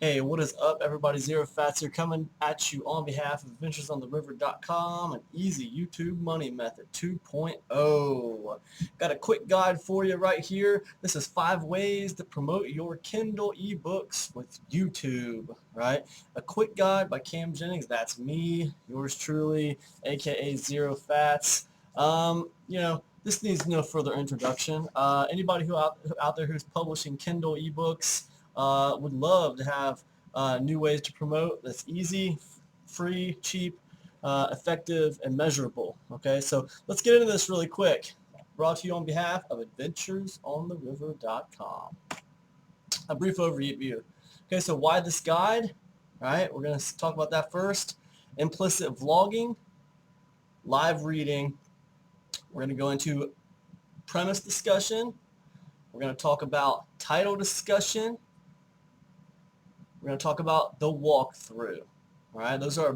Hey, what is up, everybody? ZeroFatz here, coming at you on behalf of AdventuresOnTheRiver.com, an easy YouTube money method 2.0. Got a quick guide for you right here. This is 5 ways to promote your Kindle ebooks with YouTube, right? A quick guide by Jennings. That's me, yours truly, aka ZeroFatz. This needs no further introduction. Anybody who out there who's publishing Kindle ebooks, would love to have new ways to promote that's easy, free, cheap, effective, and measurable. Okay, so let's get into this really quick. Brought to you on behalf of AdventuresOnTheRiver.com. A brief overview. Okay, so why this guide? All right, we're going to talk about that first. Implicit vlogging, live reading. We're going to go into premise discussion. We're going to talk about title discussion. We're going to talk about the walkthrough. All right, those are our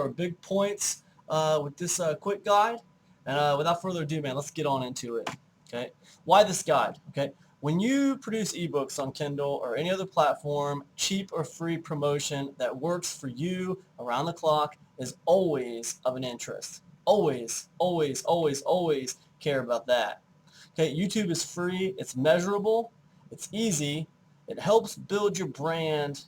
big points with this quick guide. And without further ado, man, let's get on into it. Okay, why this guide? Okay, when you produce ebooks on Kindle or any other platform, cheap or free promotion that works for you around the clock is always of an interest. Always, always, always, always care about that. Okay, YouTube is free. It's measurable. It's easy. It helps build your brand.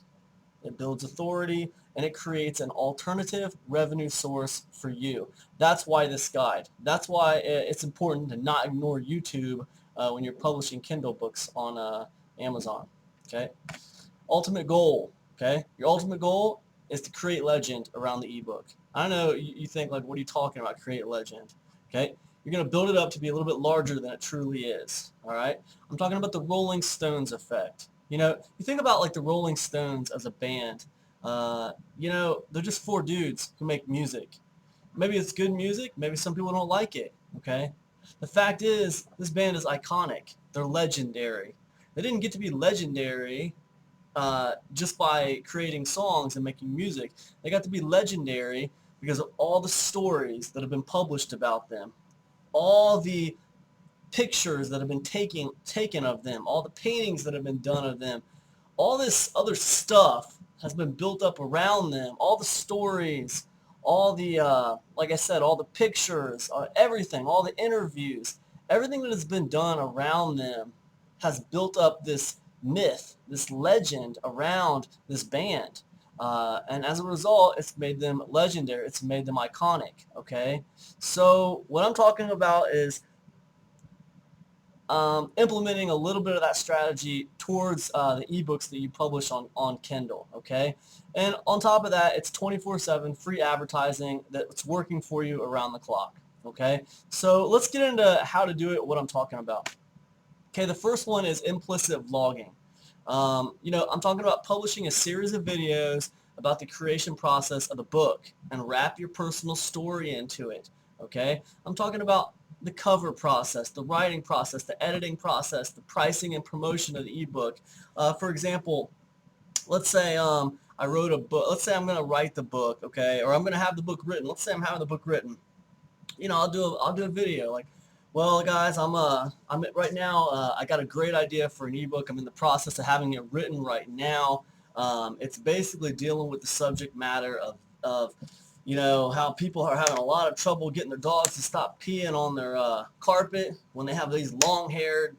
It builds authority, and it creates an alternative revenue source for you. That's why this guide. That's why it's important to not ignore YouTube when you're publishing Kindle books on Amazon. Okay. Ultimate goal. Okay. Your ultimate goal is to create legend around the ebook. I know you think, like, what are you talking about? Create legend. Okay. You're going to build it up to be a little bit larger than it truly is. All right. I'm talking about the Rolling Stones effect. You know, you think about like the Rolling Stones as a band. They're just 4 dudes who make music. Maybe it's good music. Maybe some people don't like it. Okay. The fact is, this band is iconic. They're legendary. They didn't get to be legendary just by creating songs and making music. They got to be legendary because of all the stories that have been published about them, all the pictures that have been taken of them, all the paintings that have been done of them, all this other stuff has been built up around them, all the stories, all the, like I said, all the pictures, everything, all the interviews, everything that has been done around them has built up this myth, this legend around this band. And as a result, it's made them legendary. It's made them iconic, okay? So what I'm talking about is implementing a little bit of that strategy towards the ebooks that you publish on Kindle, okay? And on top of that, it's 24/7 free advertising that's working for you around the clock, okay? So let's get into how to do it, what I'm talking about. Okay, the first one is implicit vlogging. I'm talking about publishing a series of videos about the creation process of the book and wrap your personal story into it, okay? I'm talking about the cover process, the writing process, the editing process, the pricing and promotion of the ebook. For example, let's say I wrote a book. Let's say I'm going to write the book, okay, or I'm going to have the book written. Let's say I'm having the book written. I'll do a video like, well, guys, I'm right now. I got a great idea for an ebook. I'm in the process of having it written right now. It's basically dealing with the subject matter of how people are having a lot of trouble getting their dogs to stop peeing on their carpet when they have these long-haired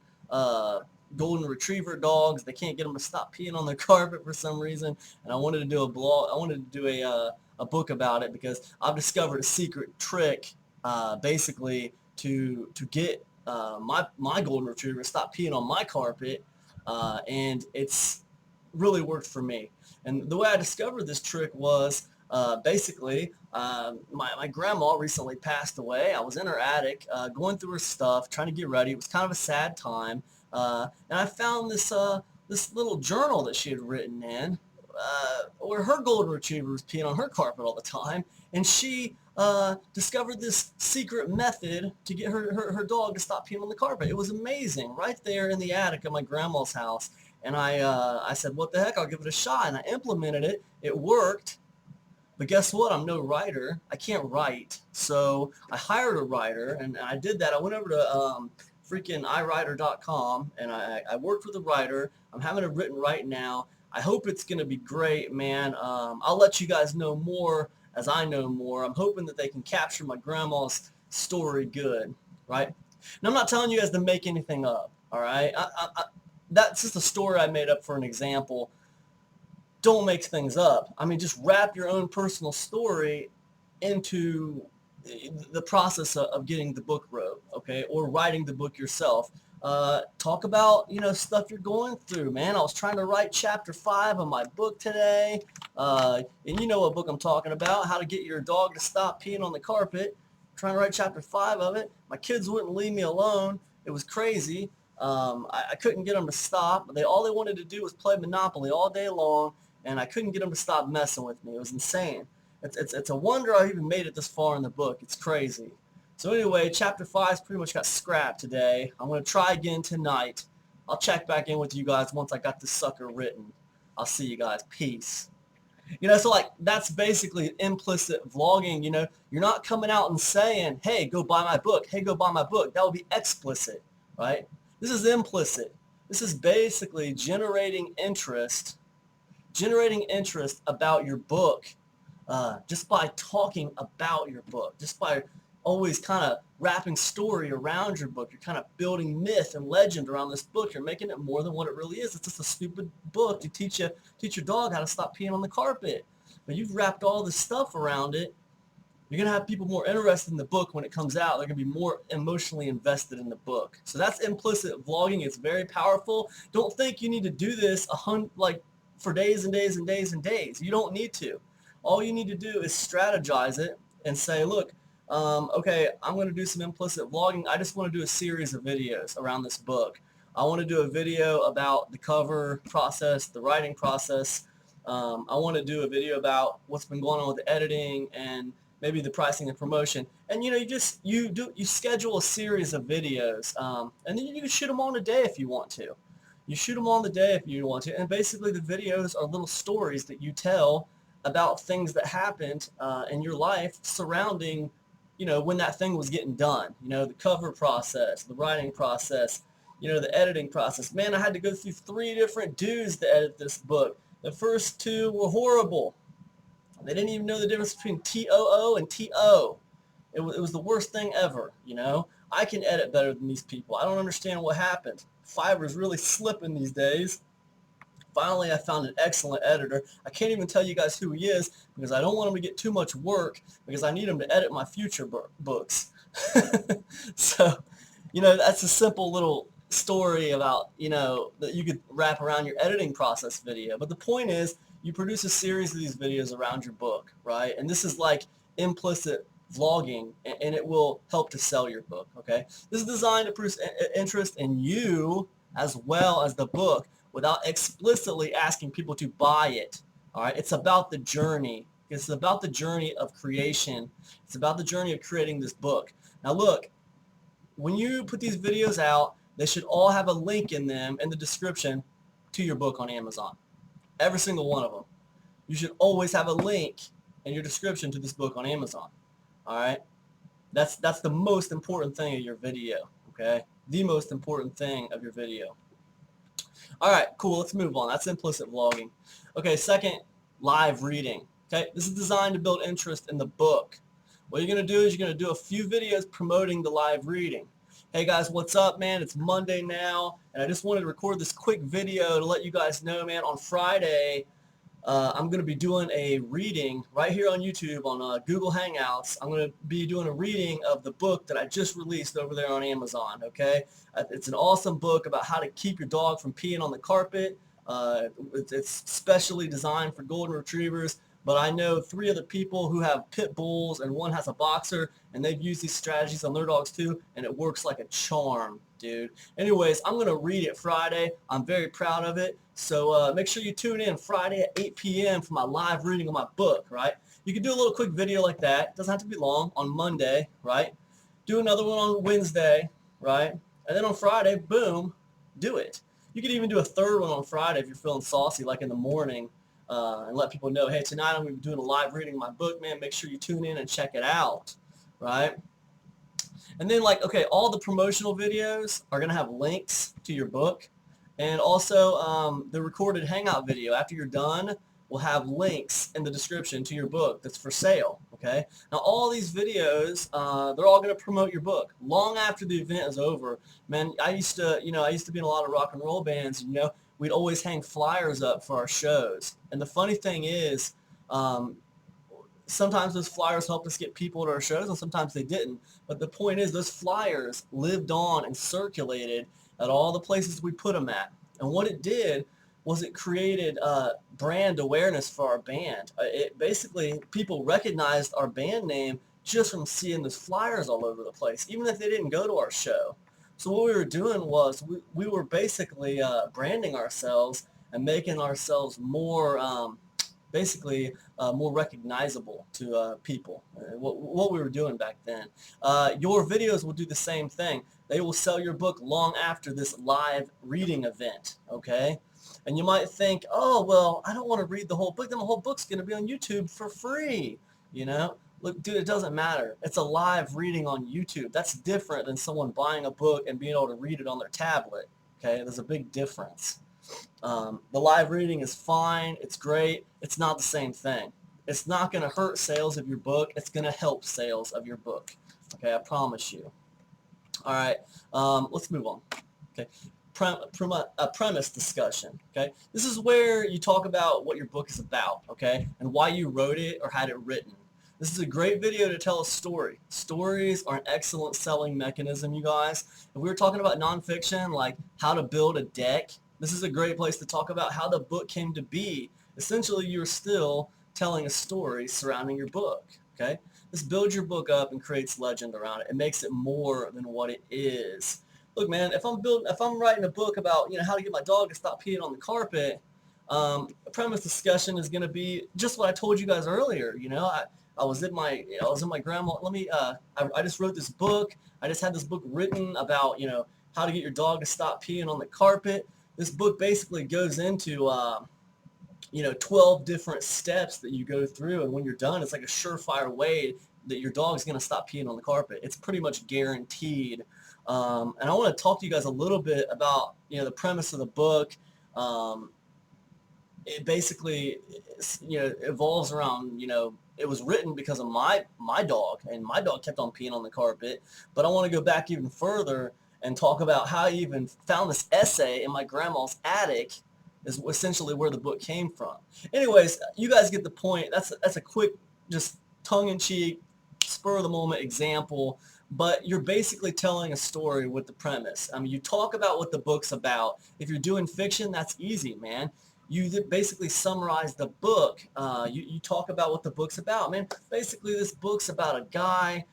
golden retriever dogs. They can't get them to stop peeing on their carpet for some reason. And I wanted to do a blog. I wanted to do a book about it because I've discovered a secret trick, basically to get my golden retriever to stop peeing on my carpet, and it's really worked for me. And the way I discovered this trick was basically, my grandma recently passed away. I was in her attic going through her stuff, trying to get ready. It was kind of a sad time, and I found this little journal that she had written in, where her golden retriever was peeing on her carpet all the time, and she discovered this secret method to get her dog to stop peeing on the carpet. It was amazing, right there in the attic of my grandma's house. And I said, what the heck, I'll give it a shot. And I implemented it. It worked. But guess what? I'm no writer. I can't write. So I hired a writer, and I did that. I went over to freaking iWriter.com, and I worked with a writer. I'm having it written right now. I hope it's going to be great, man. I'll let you guys know more as I know more. I'm hoping that they can capture my grandma's story good, right? And I'm not telling you guys to make anything up, all right? That's just a story I made up for an example. Don't make things up. I mean, just wrap your own personal story into the process of getting the book wrote, okay, or writing the book yourself. Talk about, stuff you're going through, man. I was trying to write chapter 5 of my book today, and you know what book I'm talking about, How to Get Your Dog to Stop Peeing on the Carpet. Trying to write chapter 5 of it. My kids wouldn't leave me alone. It was crazy. I couldn't get them to stop. All they wanted to do was play Monopoly all day long, and I couldn't get them to stop messing with me. It was insane. It's a wonder I even made it this far in the book. It's crazy. So anyway, chapter 5 pretty much got scrapped today. I'm going to try again tonight. I'll check back in with you guys once I got this sucker written. I'll see you guys. Peace. So like that's basically implicit vlogging. You're not coming out and saying, hey, go buy my book. Hey, go buy my book. That would be explicit, right? This is implicit. This is basically generating interest about your book just by talking about your book, just by always kind of wrapping story around your book. You're kind of building myth and legend around this book. You're making it more than what it really is. It's just a stupid book to teach your dog how to stop peeing on the carpet. But you've wrapped all this stuff around it. You're going to have people more interested in the book when it comes out. They're going to be more emotionally invested in the book. So that's implicit vlogging. It's very powerful. Don't think you need to do this for days and days and days and days. You don't need to. All you need to do is strategize it and say, look, okay, I'm going to do some implicit vlogging. I just want to do a series of videos around this book. I want to do a video about the cover process, the writing process. I want to do a video about what's been going on with the editing and maybe the pricing and promotion. And you schedule a series of videos, and then you can shoot them on a day if you want to. You shoot them on the day if you want to. And basically the videos are little stories that you tell about things that happened in your life surrounding when that thing was getting done, the cover process, the writing process, the editing process. Man, I had to go through 3 different dudes to edit this book. The first 2 were horrible. They didn't even know the difference between TOO and TO. It was the worst thing ever, I can edit better than these people. I don't understand what happened. Fiverr's really slipping these days. Finally, I found an excellent editor. I can't even tell you guys who he is because I don't want him to get too much work because I need him to edit my future books. So, that's a simple little story about, that you could wrap around your editing process video. But the point is, you produce a series of these videos around your book, right? And this is like implicit vlogging, and it will help to sell your book, okay? This is designed to produce interest in you as well as the book, without explicitly asking people to buy it. All right, it's about the journey. It's about the journey of creation. It's about the journey of creating this book. Now look, when you put these videos out, they should all have a link in them in the description to your book on Amazon. Every single one of them. You should always have a link in your description to this book on Amazon. All right, that's the most important thing of your video. Okay, the most important thing of your video. All right, cool. Let's move on. That's implicit vlogging. Okay, second, live reading. Okay, this is designed to build interest in the book. What you're going to do is you're going to do a few videos promoting the live reading. Hey guys, what's up, man? It's Monday now, and I just wanted to record this quick video to let you guys know, man, on Friday, I'm going to be doing a reading right here on YouTube on Google Hangouts. I'm going to be doing a reading of the book that I just released over there on Amazon, okay? It's an awesome book about how to keep your dog from peeing on the carpet. It's specially designed for golden retrievers, but I know 3 other people who have pit bulls and 1 has a boxer, and they've used these strategies on their dogs too, and it works like a charm, dude. Anyways, I'm going to read it Friday. I'm very proud of it. So make sure you tune in Friday at 8 p.m. for my live reading of my book, right? You can do a little quick video like that. It doesn't have to be long. On Monday, right? Do another one on Wednesday, right? And then on Friday, boom, do it. You could even do a 3rd one on Friday if you're feeling saucy, like in the morning, and let people know, hey, tonight I'm going to be doing a live reading of my book, man. Make sure you tune in and check it out, right? And then, like, okay, all the promotional videos are going to have links to your book. And also the recorded Hangout video after you're done will have links in the description to your book that's for sale. Okay. Now all these videos, they're all going to promote your book long after the event is over. Man, I used to be in a lot of rock and roll bands. We'd always hang flyers up for our shows. And the funny thing is, sometimes those flyers helped us get people to our shows, and sometimes they didn't. But the point is, those flyers lived on and circulated at all the places we put them at. And what it did was it created brand awareness for our band. It basically, people recognized our band name just from seeing those flyers all over the place, even if they didn't go to our show. So what we were doing was we were basically branding ourselves and making ourselves more more recognizable to people. What we were doing back then. Your videos will do the same thing. They will sell your book long after this live reading event, okay? And you might think, oh, well, I don't want to read the whole book. Then the whole book's going to be on YouTube for free, Look, dude, it doesn't matter. It's a live reading on YouTube. That's different than someone buying a book and being able to read it on their tablet, okay? There's a big difference. The live reading is fine. It's great. It's not the same thing. It's not going to hurt sales of your book. It's going to help sales of your book. Okay, I promise you. All right, let's move on. Okay, premise discussion. Okay, this is where you talk about what your book is about. Okay, and why you wrote it or had it written. This is a great video to tell a story. Stories are an excellent selling mechanism, you guys. If we were talking about nonfiction, like how to build a deck, this is a great place to talk about how the book came to be. Essentially, you're still telling a story surrounding your book, okay? This builds your book up and creates legend around it. It makes it more than what it is. Look, man, if I'm writing a book about, how to get my dog to stop peeing on the carpet, a premise discussion is going to be just what I told you guys earlier. I was in my grandma. I just wrote this book. I just had this book written about, how to get your dog to stop peeing on the carpet. This book basically goes into, 12 different steps that you go through, and when you're done, it's like a surefire way that your dog's going to stop peeing on the carpet. It's pretty much guaranteed. And I want to talk to you guys a little bit about, the premise of the book. It basically, evolves around, it was written because of my dog, and my dog kept on peeing on the carpet. But I want to go back even further and talk about how I even found this essay in my grandma's attic is essentially where the book came from. Anyways, you guys get the point. That's a quick, just tongue-in-cheek, spur-of-the-moment example, but you're basically telling a story with the premise. I mean, you talk about what the book's about. If you're doing fiction, that's easy, man. You basically summarize the book. You talk about what the book's about, man. Basically, this book's about a guy.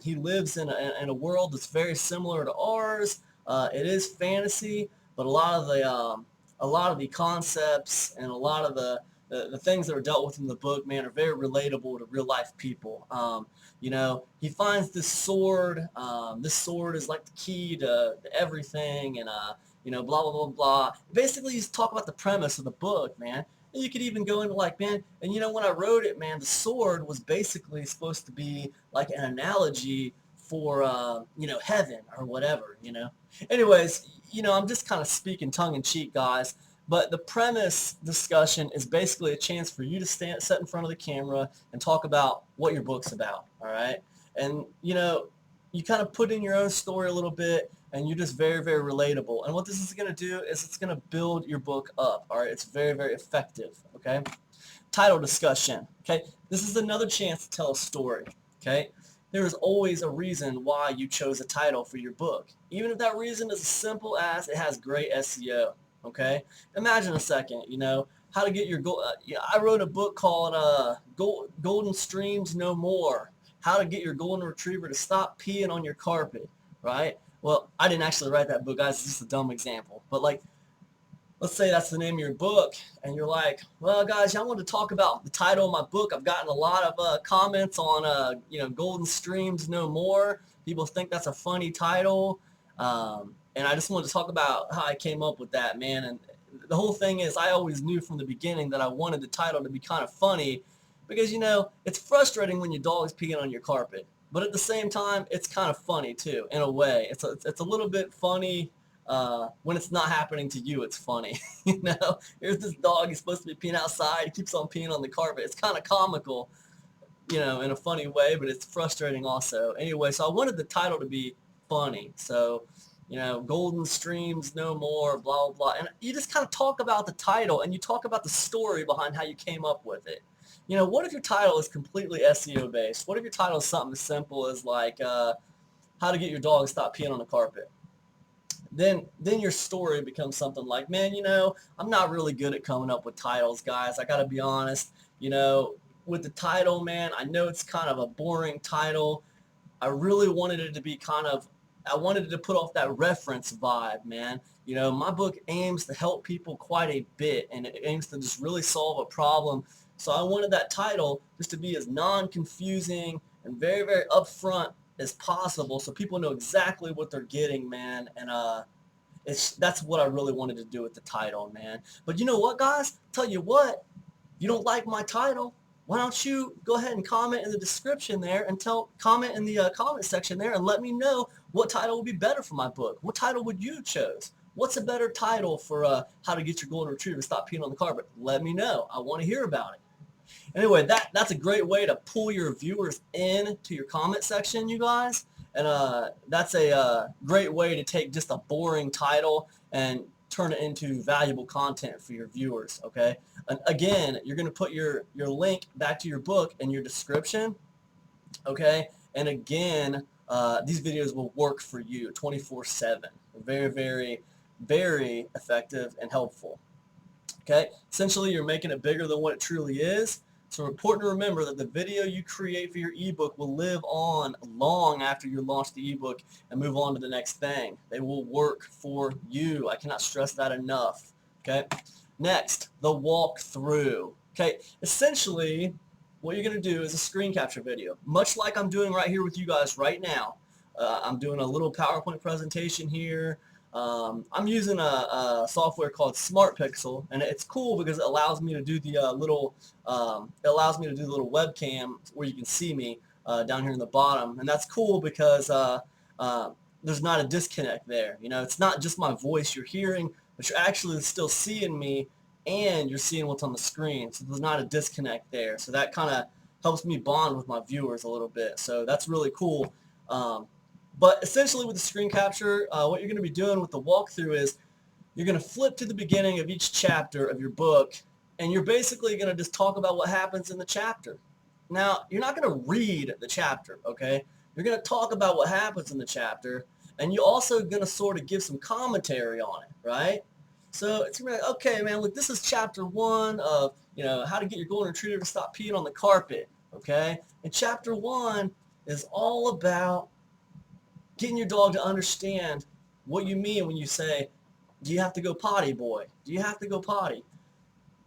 He lives in a world that's very similar to ours. It is fantasy, but a lot of the concepts and a lot of the things that are dealt with in the book, man, are very relatable to real life people. He finds this sword. This sword is like the key to everything, and blah, blah, blah, blah. Basically, you just talk about the premise of the book, man. And you could even go into like, man, and when I wrote it, man, the sword was basically supposed to be like an analogy for, heaven or whatever, Anyways, I'm just kind of speaking tongue-in-cheek, guys. But the premise discussion is basically a chance for you to sit in front of the camera and talk about what your book's about, all right? And, you kind of put in your own story a little bit, and you're just very, very relatable. And what this is going to do is it's going to build your book up, all right? It's very, very effective, okay? Title discussion, okay? This is another chance to tell a story, okay? There is always a reason why you chose a title for your book, even if that reason is as simple as it has great SEO, okay? Imagine a second, how to get your goal. I wrote a book called Golden Streams No More, how to get your golden retriever to stop peeing on your carpet, right? Well, I didn't actually write that book, guys. It's just a dumb example. But, let's say that's the name of your book, and you're like, well, guys, I want to talk about the title of my book. I've gotten a lot of comments on, Golden Streams No More. People think that's a funny title, and I just wanted to talk about how I came up with that, man. And the whole thing is I always knew from the beginning that I wanted the title to be kind of funny because, it's frustrating when your dog is peeing on your carpet. But at the same time, it's kind of funny, too, in a way. It's a little bit funny, when it's not happening to you, it's funny. You know, here's this dog, he's supposed to be peeing outside, he keeps on peeing on the carpet. It's kind of comical, you know, in a funny way, but it's frustrating also. Anyway, so I wanted the title to be funny. So, you know, golden streams no more, blah, blah, blah. And you just kind of talk about the title and you talk about the story behind how you came up with it. You know, what if your title is completely SEO based? What if your title is something as simple as like how to get your dog to stop peeing on the carpet? Then your story becomes something like, man, you know, I'm not really good at coming up with titles, guys. I got to be honest. You know, with the title, man, I know it's kind of a boring title. I really wanted it to be I wanted it to put off that reference vibe, man. You know, my book aims to help people quite a bit, and it aims to just really solve a problem. So I wanted that title just to be as non-confusing and very, very upfront as possible, so people know exactly what they're getting, man. And that's what I really wanted to do with the title, man. But you know what, guys? Tell you what, if you don't like my title, why don't you go ahead and comment in the description there and comment in the comment section there and let me know what title would be better for my book. What title would you choose? What's a better title for how to get your golden retriever to stop peeing on the carpet? Let me know. I want to hear about it. Anyway, that's a great way to pull your viewers in to your comment section, you guys. And that's a great way to take just a boring title and turn it into valuable content for your viewers, okay? And again, you're going to put your link back to your book in your description, okay? And again, these videos will work for you 24/7. Very, very, very effective and helpful. Okay, essentially you're making it bigger than what it truly is. So it's important to remember that the video you create for your ebook will live on long after you launch the ebook and move on to the next thing. They will work for you. I cannot stress that enough. Okay, next, the walkthrough. Okay, essentially what you're going to do is a screen capture video, much like I'm doing right here with you guys right now. I'm doing a little PowerPoint presentation here. I'm using a software called Smart Pixel, and it's cool because it allows me to do the little webcam where you can see me down here in the bottom, and that's cool because there's not a disconnect there. You know, it's not just my voice you're hearing, but you're actually still seeing me and you're seeing what's on the screen, so there's not a disconnect there. So that kind of helps me bond with my viewers a little bit. So that's really cool. But essentially with the screen capture, what you're going to be doing with the walkthrough is you're going to flip to the beginning of each chapter of your book, and you're basically going to just talk about what happens in the chapter. Now, you're not going to read the chapter, okay? You're going to talk about what happens in the chapter, and you're also going to sort of give some commentary on it, right? So it's going to be like, okay, man, look, this is chapter 1 of, you know, how to get your golden retriever to stop peeing on the carpet, okay? And chapter 1 is all about getting your dog to understand what you mean when you say, do you have to go potty, boy? Do you have to go potty?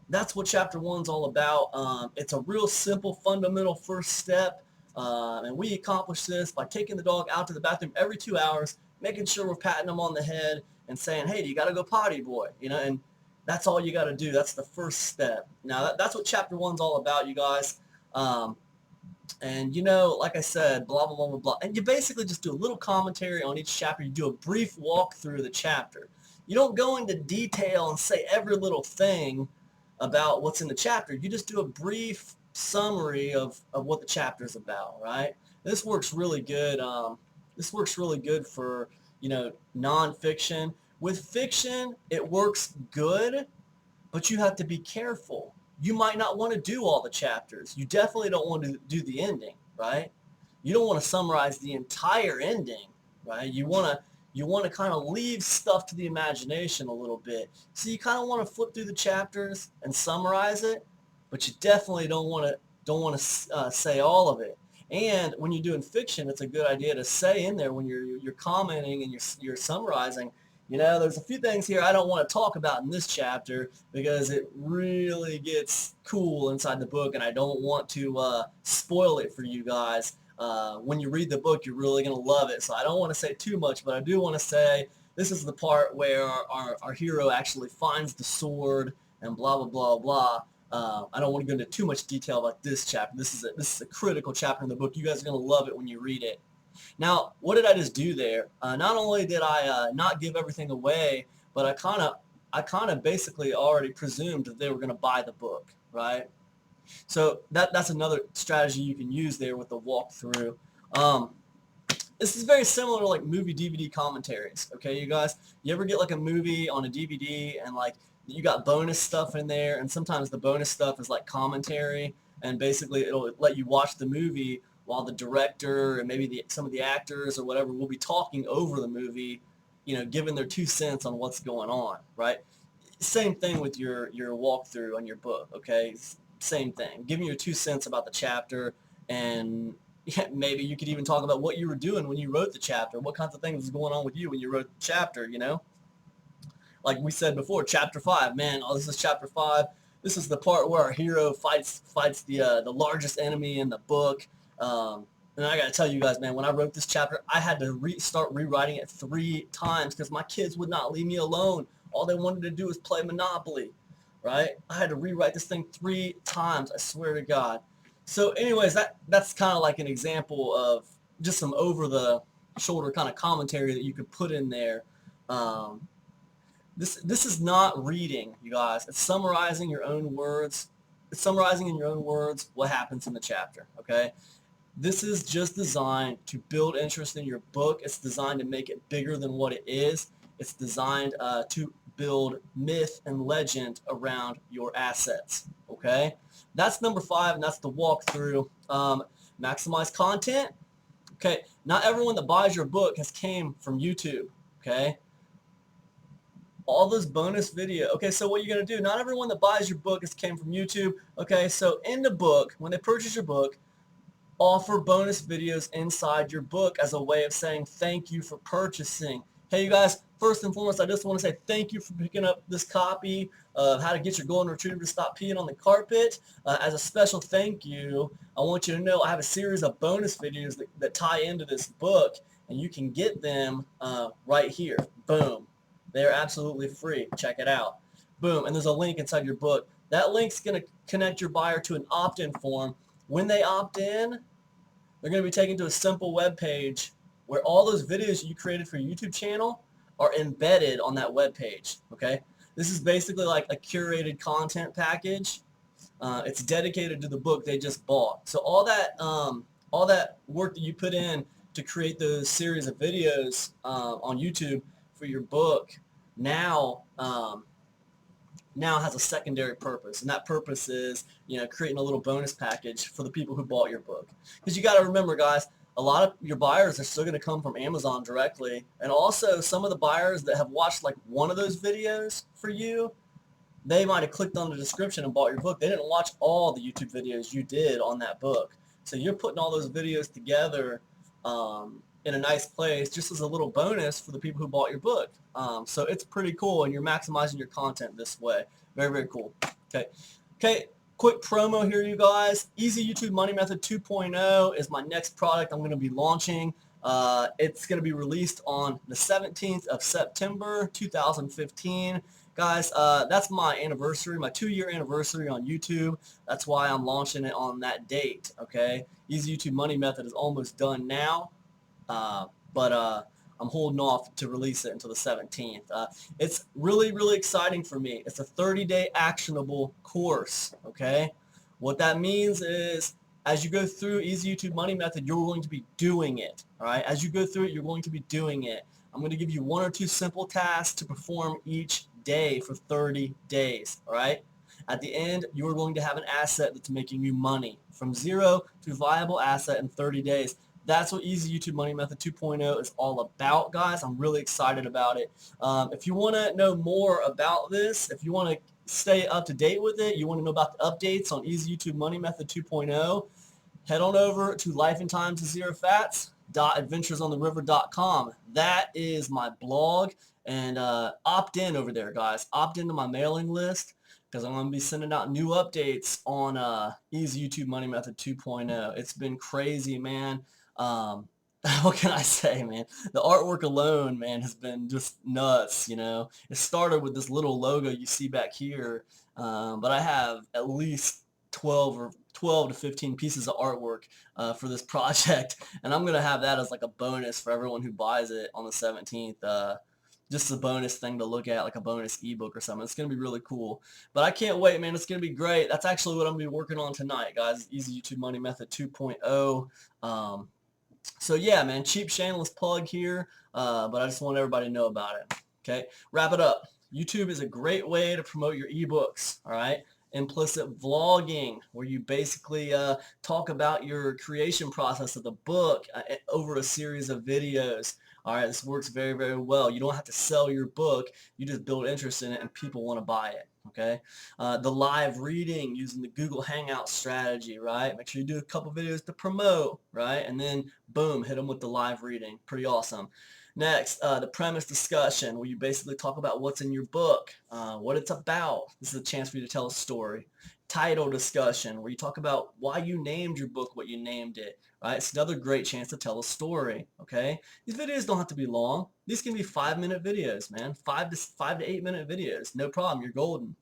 That's what chapter 1's all about. It's a real simple, fundamental first step, and we accomplish this by taking the dog out to the bathroom every 2 hours, making sure we're patting them on the head and saying, hey, do you got to go potty, boy? You know, and that's all you got to do. That's the first step. Now, that's what chapter 1's all about, you guys. And, you know, like I said, blah, blah, blah, blah, blah. And you basically just do a little commentary on each chapter. You do a brief walkthrough of the chapter. You don't go into detail and say every little thing about what's in the chapter. You just do a brief summary of what the chapter is about, right? This works really good. This works really good for, you know, nonfiction. With fiction, it works good, but you have to be careful. You might not want to do all the chapters. You definitely don't want to do the ending, right? You don't want to summarize the entire ending, right? You want to kind of leave stuff to the imagination a little bit. So you kind of want to flip through the chapters and summarize it, but you definitely don't want to say all of it. And when you're doing fiction, it's a good idea to say in there when you're commenting and you're summarizing, you know, there's a few things here I don't want to talk about in this chapter because it really gets cool inside the book, and I don't want to spoil it for you guys. When you read the book, you're really going to love it. So I don't want to say too much, but I do want to say this is the part where our hero actually finds the sword and blah, blah, blah, blah. I don't want to go into too much detail about this chapter. This is a critical chapter in the book. You guys are going to love it when you read it. Now, what did I just do there? Not only did I not give everything away, but I kind of basically already presumed that they were going to buy the book, right? So that's another strategy you can use there with the walkthrough. This is very similar to like movie DVD commentaries. Okay, you guys, you ever get like a movie on a DVD and like you got bonus stuff in there, and sometimes the bonus stuff is like commentary, and basically it'll let you watch the movie while the director and maybe some of the actors or whatever will be talking over the movie, giving their 2 cents on what's going on, right? Same thing with your walkthrough on your book, okay? Same thing. Giving your 2 cents about the chapter, and yeah, maybe you could even talk about what you were doing when you wrote the chapter, what kinds of things was going on with you when you wrote the chapter, Like we said before, chapter 5, man, oh, this is chapter 5. This is the part where our hero fights the largest enemy in the book. And I got to tell you guys, man, when I wrote this chapter, I had to start rewriting it 3 times because my kids would not leave me alone. All they wanted to do was play Monopoly, right? I had to rewrite this thing 3 times, I swear to God. So anyways, that's kind of like an example of just some over-the-shoulder kind of commentary that you could put in there. This is not reading, you guys. It's summarizing your own words. It's summarizing in your own words what happens in the chapter, okay? This is just designed to build interest in your book. It's designed to make it bigger than what it is. It's designed to build myth and legend around your assets, okay? That's number 5, and that's the walkthrough. Maximize content. Okay, not everyone that buys your book has came from YouTube, okay? All those bonus video. Okay, so what you're going to do, not everyone that buys your book has came from YouTube. Okay, so in the book, when they purchase your book, offer bonus videos inside your book as a way of saying thank you for purchasing. Hey, you guys, first and foremost, I just want to say thank you for picking up this copy of How to Get Your Golden Retriever to Stop Peeing on the Carpet. As a special thank you, I want you to know I have a series of bonus videos that tie into this book, and you can get them right here. Boom. They're absolutely free. Check it out. Boom. And there's a link inside your book. That link's going to connect your buyer to an opt-in form. When they opt in, they're going to be taken to a simple web page where all those videos you created for your YouTube channel are embedded on that web page, okay? This is basically like a curated content package. It's dedicated to the book they just bought. So all that work that you put in to create those series of videos on YouTube for your book now has a secondary purpose, and that purpose is, creating a little bonus package for the people who bought your book. Because you got to remember, guys, a lot of your buyers are still going to come from Amazon directly, and also some of the buyers that have watched like one of those videos for you, they might have clicked on the description and bought your book. They didn't watch all the YouTube videos you did on that book. So you're putting all those videos together in a nice place just as a little bonus for the people who bought your book. So it's pretty cool, and you're maximizing your content this way. Very, very cool. Okay, quick promo here, you guys. Easy YouTube Money Method 2.0 is my next product I'm going to be launching. It's going to be released on the 17th of September 2015. Guys, that's my anniversary, my 2-year anniversary on YouTube. That's why I'm launching it on that date, okay? Easy YouTube Money Method is almost done now. But I'm holding off to release it until the 17th. It's really, really exciting for me. It's a 30-day actionable course, okay? What that means is as you go through Easy YouTube Money Method, you're going to be doing it, all right? As you go through it, you're going to be doing it. I'm going to give you 1 or 2 simple tasks to perform each day for 30 days, all right? At the end, you are going to have an asset that's making you money from zero to viable asset in 30 days. That's what Easy YouTube Money Method 2.0 is all about, guys. I'm really excited about it. If you want to know more about this, if you want to stay up to date with it, you want to know about the updates on Easy YouTube Money Method 2.0, head on over to lifeandtimes0fats.adventuresontheriver.com. That is my blog, and opt in over there, guys. Opt into my mailing list, because I'm going to be sending out new updates on Easy YouTube Money Method 2.0. It's been crazy, man. What can I say, man? The artwork alone, man, has been just nuts, It started with this little logo you see back here, but I have at least 12 12 to 15 pieces of artwork for this project, and I'm gonna have that as like a bonus for everyone who buys it on the 17th. Just a bonus thing to look at, like a bonus ebook or something. It's gonna be really cool. But I can't wait, man. It's gonna be great. That's actually what I'm gonna be working on tonight, guys. Easy YouTube Money Method 2.0. So yeah, man, cheap shameless plug here, but I just want everybody to know about it. Okay, wrap it up. YouTube is a great way to promote your ebooks. All right. Implicit vlogging, where you basically talk about your creation process of the book over a series of videos. All right, this works very, very well. You don't have to sell your book. You just build interest in it and people want to buy it, okay? The live reading using the Google Hangout strategy, right? Make sure you do a couple videos to promote, right? And then, boom, hit them with the live reading. Pretty awesome. Next, the premise discussion, where you basically talk about what's in your book, what it's about. This is a chance for you to tell a story. Title discussion, where you talk about why you named your book what you named it. Right? It's another great chance to tell a story. Okay, these videos don't have to be long. These can be 5-minute videos, man. 5 to 8 minute videos. No problem. You're golden.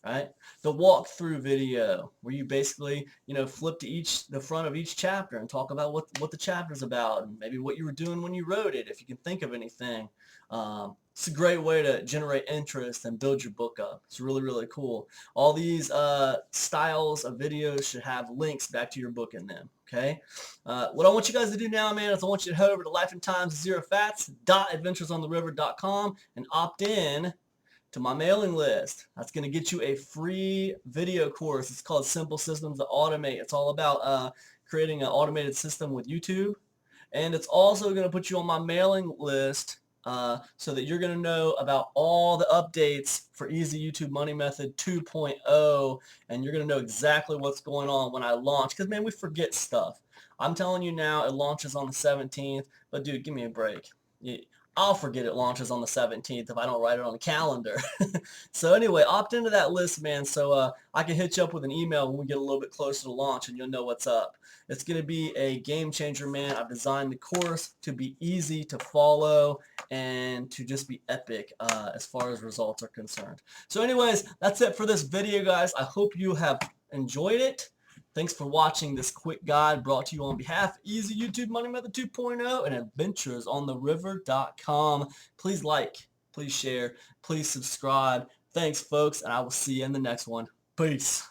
Right? The walkthrough video, where you basically, flip to the front of each chapter and talk about what the chapter's about and maybe what you were doing when you wrote it, if you can think of anything. It's a great way to generate interest and build your book up. It's really, really cool. All these styles of videos should have links back to your book in them. Okay. What I want you guys to do now, man, is I want you to head over to lifeandtimes.ZeroFatz.adventuresontheriver.com and opt in to my mailing list. That's going to get you a free video course. It's called Simple Systems to Automate. It's all about creating an automated system with YouTube. And it's also going to put you on my mailing list so that you're going to know about all the updates for Easy YouTube Money Method 2.0, and you're going to know exactly what's going on when I launch, because, man, we forget stuff. I'm telling you now, it launches on the 17th, but, dude, give me a break. I'll forget it launches on the 17th if I don't write it on the calendar. So anyway, opt into that list, man, so I can hit you up with an email when we get a little bit closer to launch, and you'll know what's up. It's going to be a game changer, man. I've designed the course to be easy to follow and to just be epic as far as results are concerned. So anyways, that's it for this video, guys. I hope you have enjoyed it. Thanks for watching this quick guide brought to you on behalf of Easy YouTube Money Method 2.0 and adventuresontheriver.com. Please like, please share, please subscribe. Thanks, folks, and I will see you in the next one. Peace.